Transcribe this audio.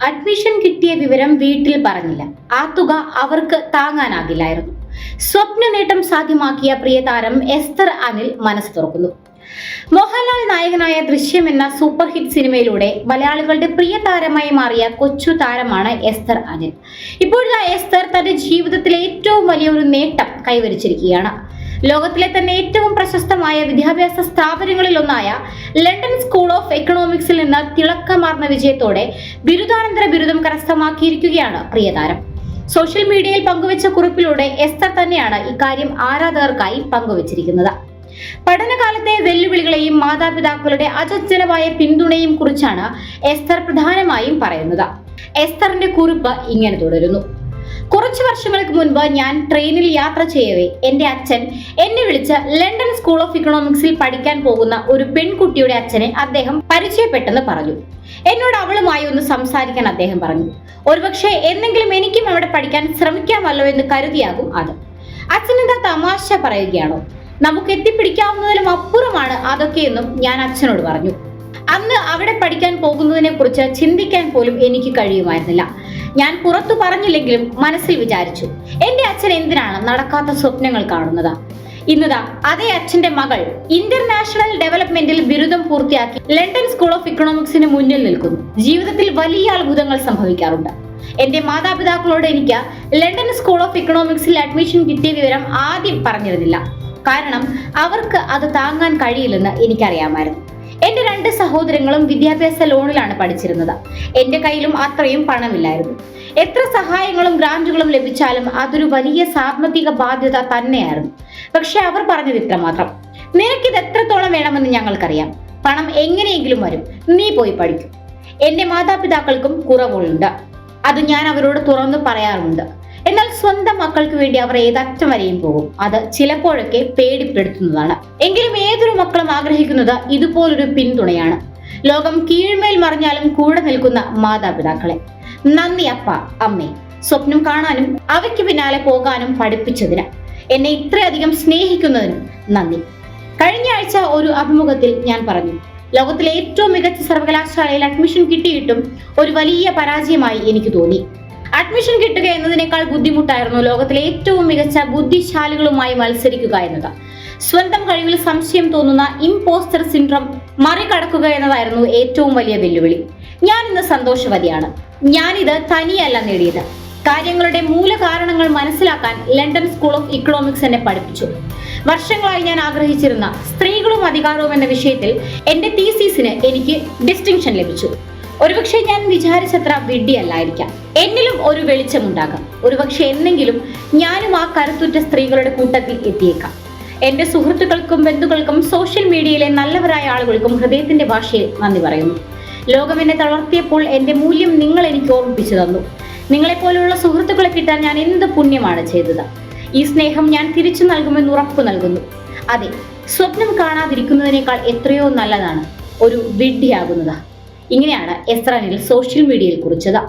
Admission കിട്ടിയ വിവരം വീട്ടിൽ പറഞ്ഞില്ല. ആ തുക അവർക്ക് താങ്ങാനാകില്ലായിരുന്നു. സ്വപ്ന നേട്ടം സാധ്യമാക്കിയ പ്രിയതാരം എസ്തർ അനിൽ മനസ്സ് തുറക്കുന്നു. മോഹൻലാൽ നായകനായ ദൃശ്യം എന്ന സൂപ്പർ ഹിറ്റ് സിനിമയിലൂടെ മലയാളികളുടെ പ്രിയ താരമായി മാറിയ കൊച്ചു താരമാണ് എസ്തർ അനിൽ. ഇപ്പോഴത്തെ എസ്തർ തന്റെ ജീവിതത്തിലെ ഏറ്റവും വലിയൊരു നേട്ടം കൈവരിച്ചിരിക്കുകയാണ്. ലോകത്തിലെ തന്നെ ഏറ്റവും പ്രശസ്തമായ വിദ്യാഭ്യാസ സ്ഥാപനങ്ങളിലൊന്നായ ലണ്ടൻ സ്കൂൾ ഓഫ് എക്കണോമിക്സിൽ നിന്ന് തിളക്കമാർന്ന വിജയത്തോടെ ബിരുദാനന്തര ബിരുദം കരസ്ഥമാക്കിയിരിക്കുകയാണ് പ്രിയതാരം. സോഷ്യൽ മീഡിയയിൽ പങ്കുവച്ച കുറിപ്പിലൂടെ എസ്തർ തന്നെയാണ് ഇക്കാര്യം ആരാധകർക്കായി പങ്കുവച്ചിരിക്കുന്നത്. പഠനകാലത്തെ വെല്ലുവിളികളെയും മാതാപിതാക്കളുടെ അചഞ്ചലമായ പിന്തുണയും കുറിച്ചാണ് എസ്തർ പ്രധാനമായും പറയുന്നത്. എസ്തറിന്റെ കുറിപ്പ് ഇങ്ങനെ തുടരുന്നു. കുറച്ചു വർഷങ്ങൾക്ക് മുൻപ് ഞാൻ ട്രെയിനിൽ യാത്ര ചെയ്യവേ എന്റെ അച്ഛൻ എന്നെ വിളിച്ച് ലണ്ടൻ സ്കൂൾ ഓഫ് ഇക്കണോമിക്സിൽ പഠിക്കാൻ പോകുന്ന ഒരു പെൺകുട്ടിയുടെ അച്ഛനെ അദ്ദേഹം പരിചയപ്പെട്ടെന്ന് പറഞ്ഞു. എന്നോട് അവളുമായി ഒന്ന് സംസാരിക്കാൻ അദ്ദേഹം പറഞ്ഞു. ഒരുപക്ഷെ എന്തെങ്കിലും എനിക്കും അവിടെ പഠിക്കാൻ ശ്രമിക്കാമല്ലോ എന്ന് കരുതിയാകും അത്. അച്ഛനെന്താ തമാശ പറയുകയാണോ? നമുക്ക് എത്തിപ്പിടിക്കാവുന്നതിലും അപ്പുറമാണ് അതൊക്കെയെന്നും ഞാൻ അച്ഛനോട് പറഞ്ഞു. അന്ന് അവിടെ പഠിക്കാൻ പോകുന്നതിനെ കുറിച്ച് ചിന്തിക്കാൻ പോലും എനിക്ക് കഴിയുമായിരുന്നില്ല. ഞാൻ പുറത്തു പറഞ്ഞില്ലെങ്കിലും മനസ്സിൽ വിചാരിച്ചു, എന്റെ അച്ഛൻ എന്തിനാണ് നടക്കാത്ത സ്വപ്നങ്ങൾ കാണുന്നത്? ഇന്നതാ അതേ അച്ഛന്റെ മകൾ ഇന്റർനാഷണൽ ഡെവലപ്മെന്റിൽ ബിരുദം പൂർത്തിയാക്കി ലണ്ടൻ സ്കൂൾ ഓഫ് ഇക്കണോമിക്സിന് മുന്നിൽ നിൽക്കുന്നു. ജീവിതത്തിൽ വലിയ അത്ഭുതങ്ങൾ സംഭവിക്കാറുണ്ട്. എന്റെ മാതാപിതാക്കളോട് എനിക്ക് ലണ്ടൻ സ്കൂൾ ഓഫ് ഇക്കണോമിക്സിൽ അഡ്മിഷൻ കിട്ടിയ വിവരം ആദ്യം പറഞ്ഞിരുന്നില്ല. കാരണം അവർക്ക് അത് താങ്ങാൻ കഴിയില്ലെന്ന് എനിക്കറിയാമായിരുന്നു. എന്റെ 2 സഹോദരങ്ങളും വിദ്യാഭ്യാസ ലോണിലാണ് പഠിച്ചിരുന്നത്. എന്റെ കയ്യിലും അത്രയും പണമില്ലായിരുന്നു. എത്ര സഹായങ്ങളും ഗ്രാന്റുകളും ലഭിച്ചാലും അതൊരു വലിയ സാമ്പത്തിക ബാധ്യത തന്നെയായിരുന്നു. പക്ഷെ അവർ പറഞ്ഞത് ഇത്ര മാത്രം: നിനക്കിത് എത്രത്തോളം വേണമെന്ന് ഞങ്ങൾക്കറിയാം. പണം എങ്ങനെയെങ്കിലും വരും, നീ പോയി പഠിക്കും. എന്റെ മാതാപിതാക്കൾക്കും കുറവുകളുണ്ട്, അത് ഞാൻ അവരോട് തുറന്നു പറയാറുണ്ട്. എന്നാൽ സ്വന്തം മക്കൾക്ക് വേണ്ടി അവർ ഏതറ്റം വരെയും പോകും. അത് ചിലപ്പോഴൊക്കെ പേടിപ്പെടുത്തുന്നതാണ്. എങ്കിലും ഏതൊരു മക്കളും ആഗ്രഹിക്കുന്നത് ഇതുപോലൊരു പിന്തുണയാണ്. ലോകം കീഴ്മേൽ മറിഞ്ഞാലും കൂടെ നിൽക്കുന്ന മാതാപിതാക്കളെ. നന്ദി അപ്പ, അമ്മേ, സ്വപ്നം കാണാനും അവയ്ക്ക് പിന്നാലെ പോകാനും പഠിപ്പിച്ചതിന്, എന്നെ ഇത്രയധികം സ്നേഹിക്കുന്നതിനും നന്ദി. കഴിഞ്ഞ ആഴ്ച ഒരു അഭിമുഖത്തിൽ ഞാൻ പറഞ്ഞു, ലോകത്തിലെ ഏറ്റവും മികച്ച സർവകലാശാലയിൽ അഡ്മിഷൻ കിട്ടിയിട്ടും ഒരു വലിയ പരാജയമായി എനിക്ക് തോന്നി. അഡ്മിഷൻ കിട്ടുക എന്നതിനേക്കാൾ ബുദ്ധിമുട്ടായിരുന്നു ലോകത്തിലെ ഏറ്റവും മികച്ച ബുദ്ധിശാലികളുമായി മത്സരിക്കുക എന്നത്. സ്വന്തം കഴിവിൽ സംശയം തോന്നുന്ന ഇംപോസ്റ്റർ സിൻഡ്രോം മറികടക്കുക എന്നതായിരുന്നു ഏറ്റവും വലിയ വെല്ലുവിളി. ഞാൻ ഇന്ന് സന്തോഷവതിയാണ്. ഞാനിത് തനിയല്ല നേടിയത്. കാര്യങ്ങളുടെ മൂലകാരണങ്ങൾ മനസ്സിലാക്കാൻ ലണ്ടൻ സ്കൂൾ ഓഫ് ഇക്കണോമിക്സ് എന്നെ പഠിപ്പിച്ചു. വർഷങ്ങളായി ഞാൻ ആഗ്രഹിച്ചിരുന്ന സ്ത്രീകളും അധികാരവും എന്ന വിഷയത്തിൽ എന്റെ തീസിസിന് എനിക്ക് ഡിസ്റ്റിങ്ഷൻ ലഭിച്ചു. ഒരുപക്ഷെ ഞാൻ വിചാരിച്ചത്ര വിഡ്ഢിയല്ലായിരിക്കാം. എന്നിലും ഒരു വെളിച്ചമുണ്ടാകാം. ഒരുപക്ഷെ എന്നെങ്കിലും ഞാനും ആ കരുത്തുറ്റ സ്ത്രീകളുടെ കൂട്ടത്തിൽ എത്തിയേക്കാം. എന്റെ സുഹൃത്തുക്കൾക്കും ബന്ധുക്കൾക്കും സോഷ്യൽ മീഡിയയിലെ നല്ലവരായ ആളുകൾക്കും ഹൃദയത്തിന്റെ ഭാഷയിൽ നന്ദി പറയുന്നു. ലോകം എന്നെ തളർത്തിയപ്പോൾ എന്റെ മൂല്യം നിങ്ങൾ എനിക്ക് ഓർമ്മിപ്പിച്ചു തന്നു. നിങ്ങളെപ്പോലുള്ള സുഹൃത്തുക്കളെ കിട്ടാൻ ഞാൻ എന്ത് പുണ്യമാണ് ചെയ്തത്. ഈ സ്നേഹം ഞാൻ തിരിച്ചു നൽകുമെന്ന് ഉറപ്പു നൽകുന്നു. അതെ, സ്വപ്നം കാണാതിരിക്കുന്നതിനേക്കാൾ എത്രയോ നല്ലതാണ് ഒരു വിഡ്ഢിയാകുന്നത്. ഇങ്ങനെയാണ് എസ്തർ അനിൽ സോഷ്യൽ മീഡിയയിൽ കുറിച്ചത്.